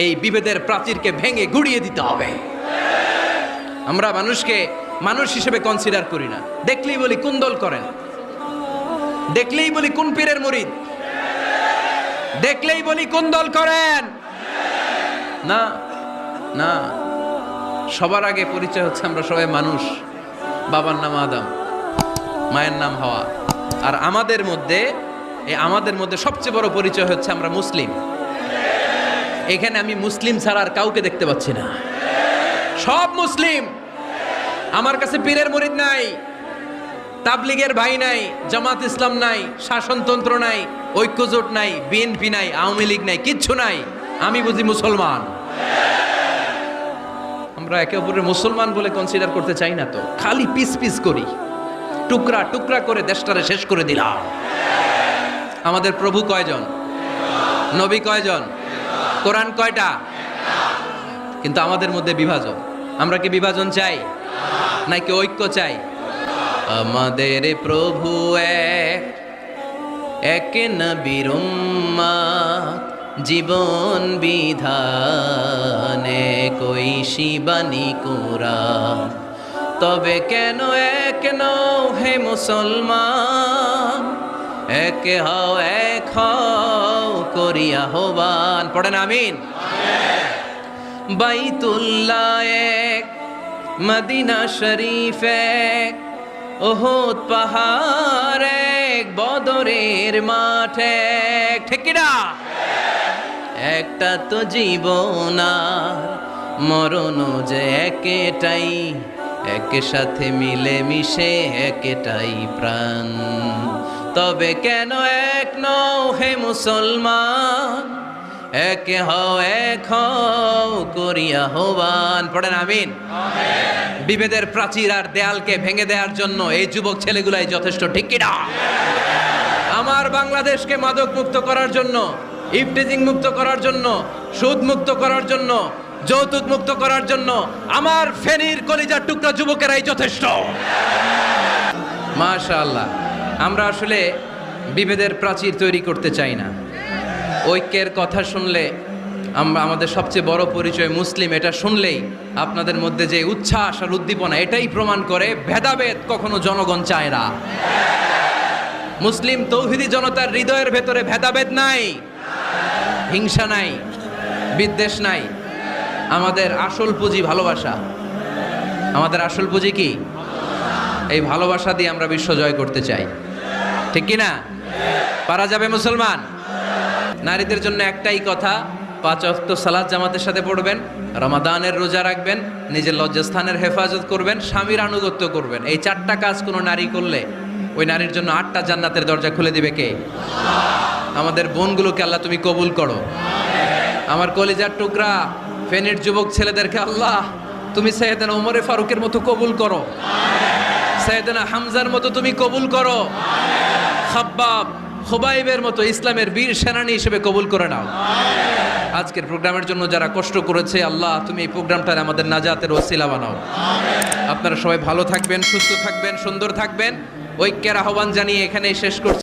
এই বিভেদের প্রাচীরকে ভেঙে গুড়িয়ে দিতে হবে। আমরা মানুষকে মানুষ হিসেবে কনসিডার করি না, দেখলেই বলি কোন দল করেন, দেখলেই বলি কোন পীরের মুরিদ, দেখলেই বলি কোন দল করেন। না না, সবার আগে পরিচয় হচ্ছে আমরা সবাই মানুষ। বাবার নাম আদম, মায়ের নাম হাওয়া। আর আমাদের মধ্যে সবচেয়ে বড় পরিচয় হচ্ছে আমরা মুসলিম। এখানে আমি মুসলিম ছাড়া আর কাউকে দেখতে পাচ্ছি না, সব মুসলিম। আমার কাছে পীরের মুরিদ নাই, তাবলিগের ভাই নাই, জামাত ইসলাম নাই, শাসনতন্ত্র নাই, ঐক্যজোট নাই, বিএনপি নাই, আওয়ামী লীগ নাই, কিচ্ছু নাই। আমি বুঝি মুসলমান। আমরা একে অপরের মুসলমান বলে কনসিডার করতে চাই না, তো খালি পিস পিস করি, টুকরা টুকরা করে দেশটারে শেষ করে দিলাম। আমাদের প্রভু কয়জন, নবী কয়জন, কোরআন কয়টা? কিন্তু আমাদের মধ্যে বিভাজন। আমরা কি বিভাজন চাই নাকি ঐক্য চাই? আমাদের প্রভু এক নবীর উম্মত, জীবন বিধানে কই শিবানী কোরআন। তবে কেন এক নও হে মুসলমান, এক হও করিয়া আহ্বান। পড়েন আমিন। বাইতুল্লাহ এক, মদিনা শরীফ এক, উহুদ পাহাড় এক, বদরের মাঠ এক। ঠিক কি না? একটা তো জীবন আর মরণ যে একটাই, একের সাথে মিলে মিশে একটাই প্রাণ। তবে কেন এক নও হে মুসলমান, এক হও করিয়া আহ্বান। পড়েন আমিন। বিভেদের প্রাচীর আর দেয়ালকে ভেঙে দেওয়ার জন্য এই যুবক ছেলেগুলাই যথেষ্ট। ঠিক কি না? আমার বাংলাদেশকে মাদক মুক্ত করার জন্য, ইফটিজিং মুক্ত করার জন্য, সুদ মুক্ত করার জন্য, যৌতুক মুক্ত করার জন্য আমার ফেনীর কলিজার টুকরা যুবকেরাই যথেষ্ট। মাশাআল্লাহ। আমরা আসলে বিভেদের প্রাচীর তৈরি করতে চাই না। ঐক্যের কথা শুনলে আমরা, আমাদের সবচেয়ে বড় পরিচয় মুসলিম, এটা শুনলেই আপনাদের মধ্যে যে উচ্ছ্বাস আর উদ্দীপনা, এটাই প্রমাণ করে ভেদাভেদ কখনো জনগণ চায় না। মুসলিম তৌহিদি জনতার হৃদয়ের ভেতরে ভেদাভেদ নাই, হিংসা নাই, বিদ্বেষ নাই। আমাদের আসল পুঁজি ভালোবাসা। আমাদের আসল পুঁজি কি? এই ভালোবাসা দিয়ে আমরা বিশ্ব জয় করতে চাই। ঠিক কি না? পারা যাবে মুসলমান? নারীদের জন্য একটাই কথা, 5 ওয়াক্ত সালাত জামাতের সাথে পড়বেন, রমাদানের রোজা রাখবেন, নিজের লজ্জাস্থানের হেফাজত করবেন, স্বামীর আনুগত্য করবেন। এই 4টা কাজ কোনো নারী করলে ওই নারীর জন্য 8টা জান্নাতের দরজা খুলে দিবে কে? আমাদের বোনগুলোকে আল্লাহ তুমি কবুল করো। আমার কলিজার টুকরা ফেনীর যুবক ছেলেদেরকে আল্লাহ তুমি সাইয়েদনা ওমরে ফারুকের মতো কবুল করো, সাইয়েদনা হামজার মতো তুমি কবুল করো, খাব্বাব খুবাইবের মতো ইসলামের বীর সেনানী হিসেবে কবুল করে নাও। আজকের প্রোগ্রামের জন্য যারা কষ্ট করেছে আল্লাহ তুমি এই প্রোগ্রামটার আমাদের নাজাতের ওসিলা বানাও। আপনারা সবাই ভালো থাকবেন, সুস্থ থাকবেন, সুন্দর থাকবেন। ঐক্যের আহ্বান জানিয়ে এখানেই শেষ করছি।